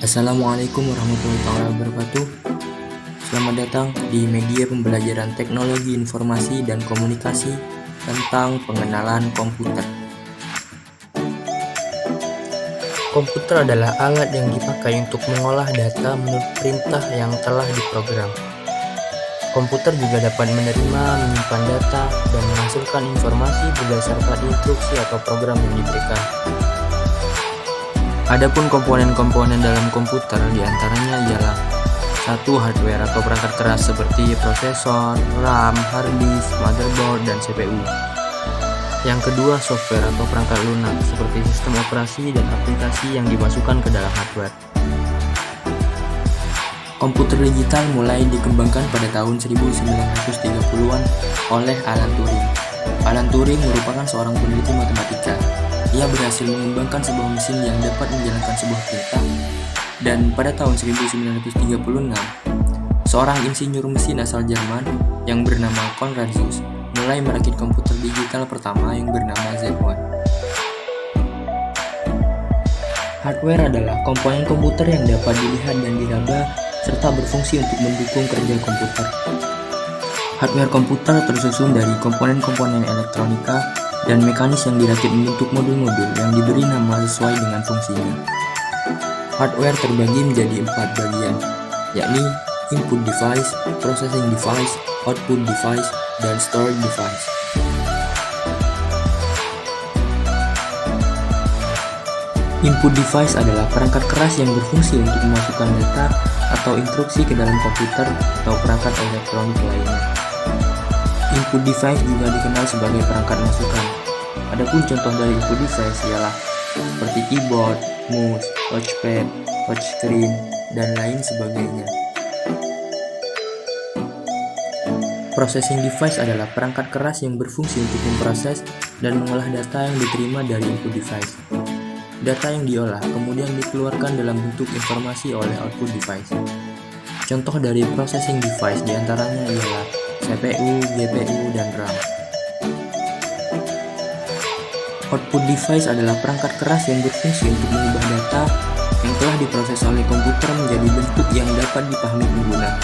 Assalamualaikum warahmatullahi wabarakatuh. Selamat datang di media pembelajaran teknologi informasi dan komunikasi tentang pengenalan komputer. Komputer adalah alat yang dipakai untuk mengolah data menurut perintah yang telah diprogram. Komputer juga dapat menerima, menyimpan data, dan menghasilkan informasi berdasarkan instruksi atau program yang diberikan. Adapun komponen-komponen dalam komputer diantaranya ialah 1. Hardware atau perangkat keras seperti prosesor, RAM, hard disk, motherboard, dan CPU. Yang kedua, software atau perangkat lunak seperti sistem operasi dan aplikasi yang dimasukkan ke dalam hardware. Komputer digital mulai dikembangkan pada tahun 1930-an oleh Alan Turing. Alan Turing merupakan seorang peneliti matematika. Ia berhasil mengembangkan sebuah mesin yang dapat menjalankan sebuah perintah, dan pada tahun 1936, seorang insinyur mesin asal Jerman yang bernama Konrad Zuse mulai merakit komputer digital pertama yang bernama Z1. Hardware adalah komponen komputer yang dapat dilihat dan diraba serta berfungsi untuk mendukung kerja komputer. Hardware komputer tersusun dari komponen-komponen elektronika dan mekanis yang dirakit membentuk modul-modul yang diberi nama sesuai dengan fungsinya. Hardware terbagi menjadi 4 bagian, yakni input device, processing device, output device, dan storage device. Input device adalah perangkat keras yang berfungsi untuk memasukkan data atau instruksi ke dalam komputer atau perangkat elektronik lainnya. Input device juga dikenal sebagai perangkat masukan. Adapun contoh dari input device ialah seperti keyboard, mouse, touchpad, touchscreen, dan lain sebagainya. Processing device adalah perangkat keras yang berfungsi untuk memproses dan mengolah data yang diterima dari input device. Data yang diolah kemudian dikeluarkan dalam bentuk informasi oleh output device. Contoh dari processing device diantaranya ialah CPU, GPU, dan RAM. Output device adalah perangkat keras yang berfungsi untuk mengubah data yang telah diproses oleh komputer menjadi bentuk yang dapat dipahami pengguna.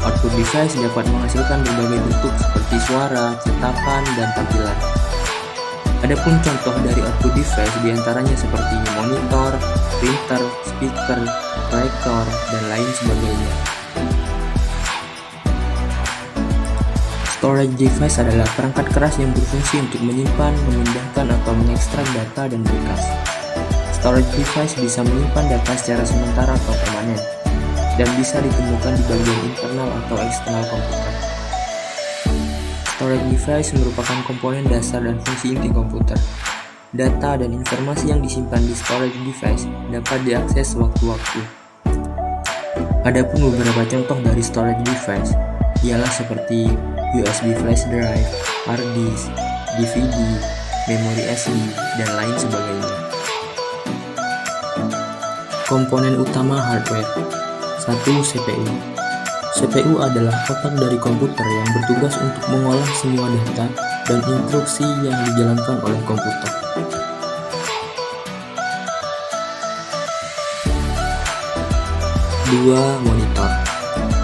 Output device dapat menghasilkan berbagai bentuk seperti suara, cetakan, dan tampilan. Adapun contoh dari output device diantaranya seperti monitor, printer, speaker, proyektor, dan lain sebagainya. Storage device adalah perangkat keras yang berfungsi untuk menyimpan, memindahkan, atau mengekstrak data dan berkas. Storage device bisa menyimpan data secara sementara atau permanen, dan bisa ditemukan di bagian internal atau eksternal komputer. Storage device merupakan komponen dasar dan fungsi inti komputer. Data dan informasi yang disimpan di storage device dapat diakses sewaktu-waktu. Adapun beberapa contoh dari storage device ialah seperti USB flash drive, hard disk, DVD, memori SD, dan lain sebagainya. Komponen utama hardware. 1. CPU. CPU adalah otak dari komputer yang bertugas untuk mengolah semua data dan instruksi yang dijalankan oleh komputer. 2. Monitor.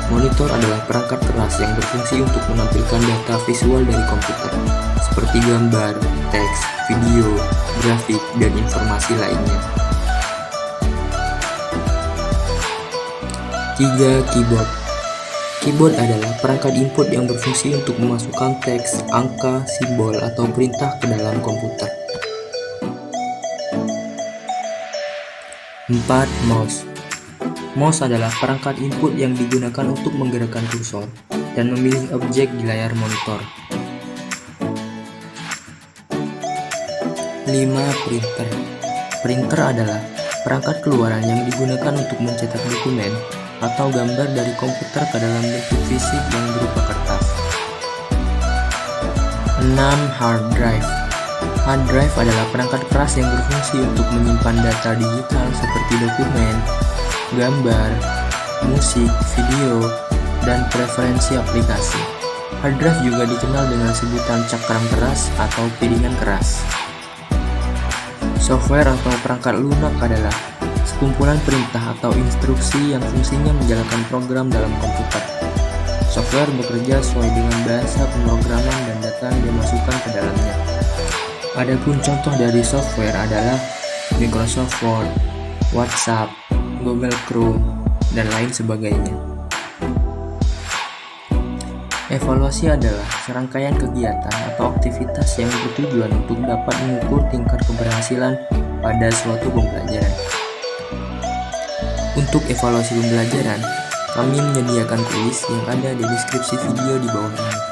Monitor adalah perangkat keras yang berfungsi untuk menampilkan data visual dari komputer, seperti gambar, teks, video, grafik, dan informasi lainnya. 3. Keyboard. Keyboard adalah perangkat input yang berfungsi untuk memasukkan teks, angka, simbol, atau perintah ke dalam komputer. 4. Mouse. Mouse adalah perangkat input yang digunakan untuk menggerakkan kursor dan memilih objek di layar monitor. 5. Printer. Printer adalah perangkat keluaran yang digunakan untuk mencetak dokumen atau gambar dari komputer ke dalam bentuk fisik yang berupa kertas. 6. Hard drive. Hard drive adalah perangkat keras yang berfungsi untuk menyimpan data digital seperti dokumen, gambar, musik, video, dan preferensi aplikasi. Hard drive juga dikenal dengan sebutan cakram keras atau piringan keras. Software atau perangkat lunak adalah kumpulan perintah atau instruksi yang fungsinya menjalankan program dalam komputer. Software bekerja sesuai dengan bahasa pemrograman dan data yang dimasukkan ke dalamnya. Adapun contoh dari software adalah Microsoft Word, WhatsApp, Google Chrome, dan lain sebagainya. Evaluasi adalah serangkaian kegiatan atau aktivitas yang bertujuan untuk dapat mengukur tingkat keberhasilan pada suatu pembelajaran. Untuk evaluasi pembelajaran, kami menyediakan kuis yang ada di deskripsi video di bawah ini.